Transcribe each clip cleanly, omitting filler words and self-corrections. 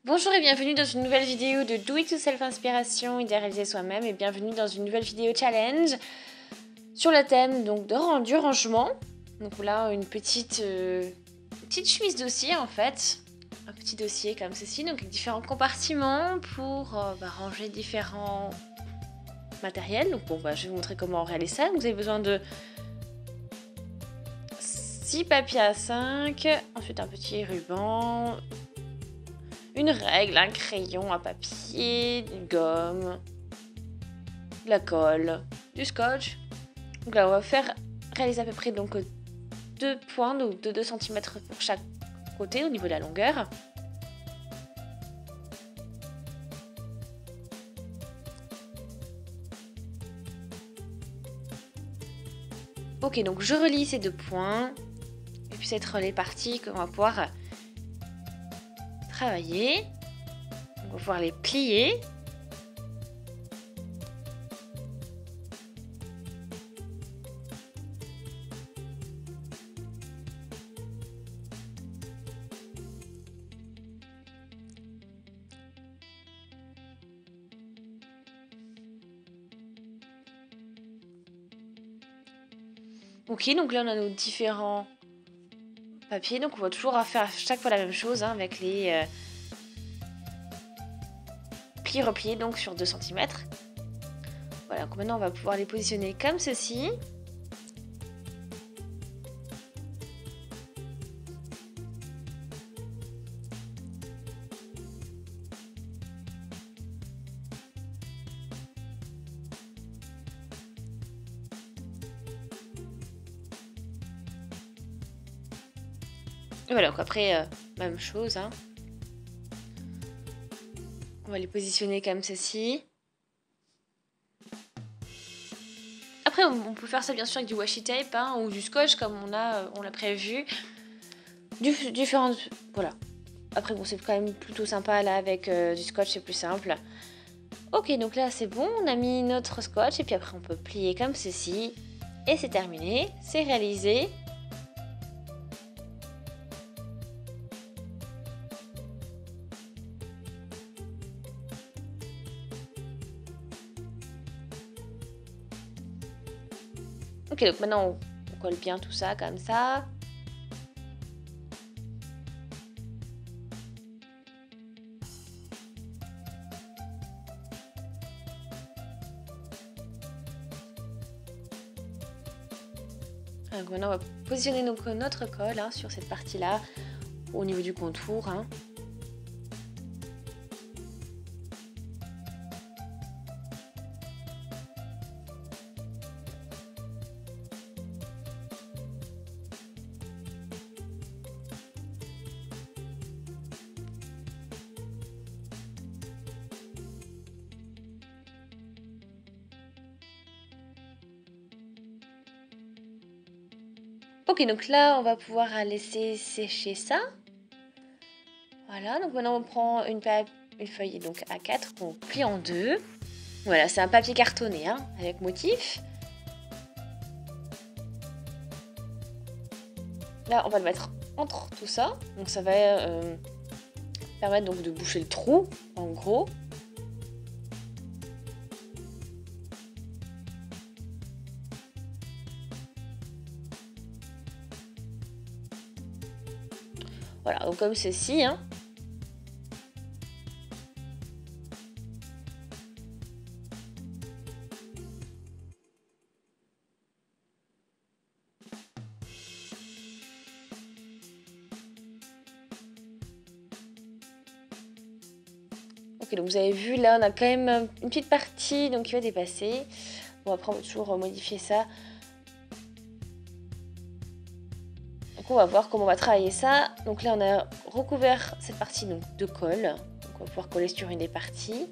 Bonjour et bienvenue dans une nouvelle vidéo de Do It Yourself Inspiration, idée réalisée soi-même, et bienvenue dans une nouvelle vidéo challenge sur le thème donc du rangement. Donc là une petite chemise dossier en fait, un petit dossier comme ceci, donc avec différents compartiments pour ranger différents matériels. Donc bon, je vais vous montrer comment on réalise ça. Donc, vous avez besoin de 6 papiers A5, ensuite un petit ruban, une règle, un crayon, un papier, une gomme, de la colle, du scotch. Donc là, on va réaliser à peu près donc 2 points donc de 2 cm pour chaque côté au niveau de la longueur. Ok, donc je relie ces 2 points et puis être les parties qu'on va pouvoir travailler. On va pouvoir les plier. Ok, donc là on a nos différents papiers, donc on va toujours faire à chaque fois la même chose avec les plis-repliés donc sur 2 cm. Voilà, donc maintenant on va pouvoir les positionner comme ceci. Et voilà, donc après, même chose. On va les positionner comme ceci. Après, on peut faire ça bien sûr avec du washi tape ou du scotch comme on l'a prévu. Différentes... Voilà. Après, bon, c'est quand même plutôt sympa là avec du scotch, c'est plus simple. Ok, donc là c'est bon, on a mis notre scotch et puis après on peut plier comme ceci. Et c'est terminé, c'est réalisé. Ok, donc maintenant on colle bien tout ça comme ça. Donc maintenant on va positionner notre colle sur cette partie-là, au niveau du contour. Ok, donc là on va pouvoir laisser sécher ça. Voilà, donc maintenant on prend une feuille donc A4 qu'on plie en deux. Voilà, c'est un papier cartonné avec motif. Là, on va le mettre entre tout ça. Donc ça va permettre donc de boucher le trou, en gros. Voilà, donc comme ceci. Ok, donc vous avez vu, là, on a quand même une petite partie donc, qui va dépasser. Bon, après, on va toujours modifier ça. Donc, on va voir comment on va travailler ça. Donc là, on a recouvert cette partie donc, de colle. Donc, on va pouvoir coller sur une des parties.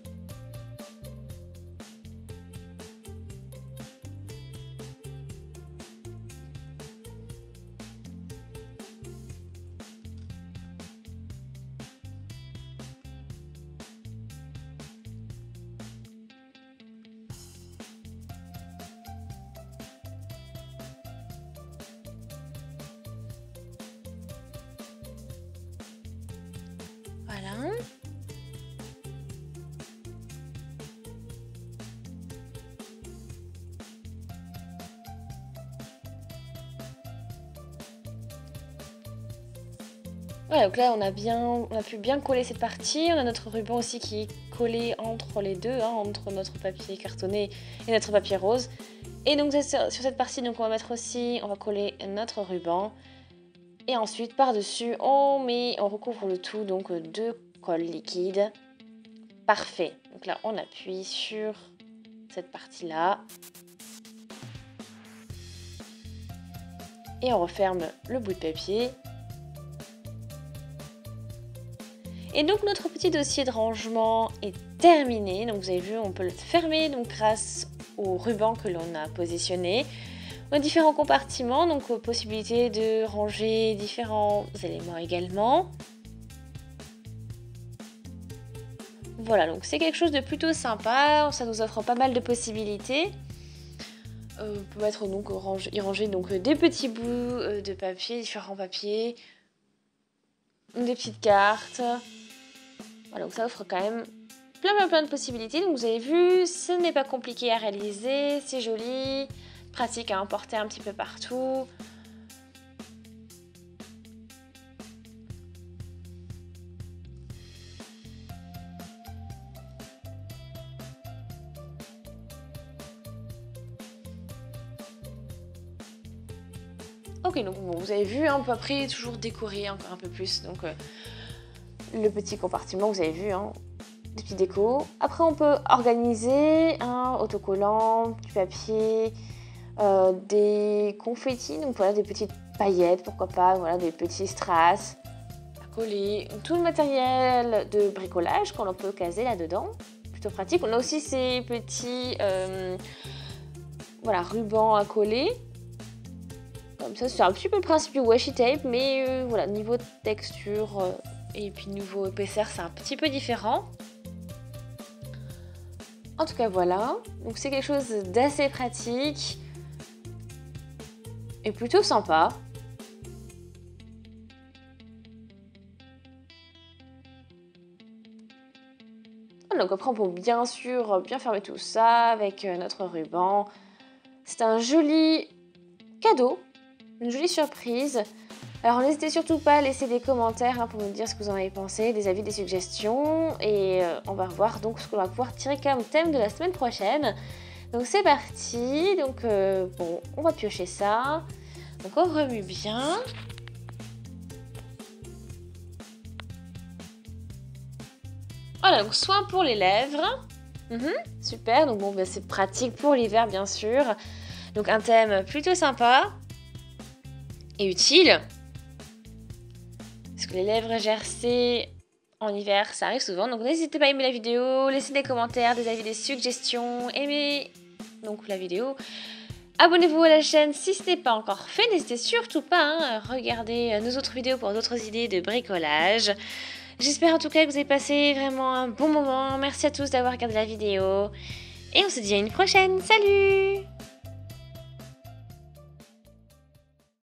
Voilà. Voilà, donc là on a pu bien coller cette partie. On a notre ruban aussi qui est collé entre les deux, hein, entre notre papier cartonné et notre papier rose. Et donc sur cette partie, donc on va coller notre ruban. Et ensuite par-dessus, on recouvre le tout donc de colle liquide. Parfait. Donc là on appuie sur cette partie-là. Et on referme le bout de papier. Et donc notre petit dossier de rangement est terminé. Donc vous avez vu, on peut le fermer donc grâce au ruban que l'on a positionné. On a différents compartiments, donc possibilité de ranger différents éléments également. Voilà, donc c'est quelque chose de plutôt sympa. Ça nous offre pas mal de possibilités. On peut mettre donc y ranger donc des petits bouts de papier, différents papiers, des petites cartes. Voilà, donc ça offre quand même plein de possibilités. Donc vous avez vu, ce n'est pas compliqué à réaliser, c'est joli, pratique à emporter un petit peu partout. Ok, donc bon, vous avez vu, hein, on peut après toujours décorer encore un peu plus. Donc le petit compartiment, vous avez vu, hein, des petits décos. Après, on peut organiser un autocollant, du papier, des confettis, donc voilà, des petites paillettes, pourquoi pas, voilà, des petits strass à coller. Tout le matériel de bricolage qu'on peut caser là-dedans, plutôt pratique. On a aussi ces petits voilà, rubans à coller. Comme ça, c'est un petit peu le principe du washi tape, mais voilà, niveau texture et puis niveau épaisseur, c'est un petit peu différent. En tout cas, voilà. Donc c'est quelque chose d'assez pratique et plutôt sympa. Donc après, on peut bien sûr bien fermer tout ça avec notre ruban. C'est un joli cadeau, une jolie surprise. Alors n'hésitez surtout pas à laisser des commentaires pour me dire ce que vous en avez pensé, des avis, des suggestions. Et on va revoir donc ce qu'on va pouvoir tirer comme thème de la semaine prochaine. Donc c'est parti. Donc bon, on va piocher ça. Donc on remue bien. Voilà, donc soin pour les lèvres. Super, donc bon, ben, c'est pratique pour l'hiver bien sûr. Donc un thème plutôt sympa et utile. Parce que les lèvres gercées en hiver, ça arrive souvent. Donc n'hésitez pas à aimer la vidéo, laissez des commentaires, des avis, des suggestions, aimez donc la vidéo. Abonnez-vous à la chaîne si ce n'est pas encore fait. N'hésitez surtout pas à regarder nos autres vidéos pour d'autres idées de bricolage. J'espère en tout cas que vous avez passé vraiment un bon moment. Merci à tous d'avoir regardé la vidéo. Et on se dit à une prochaine. Salut!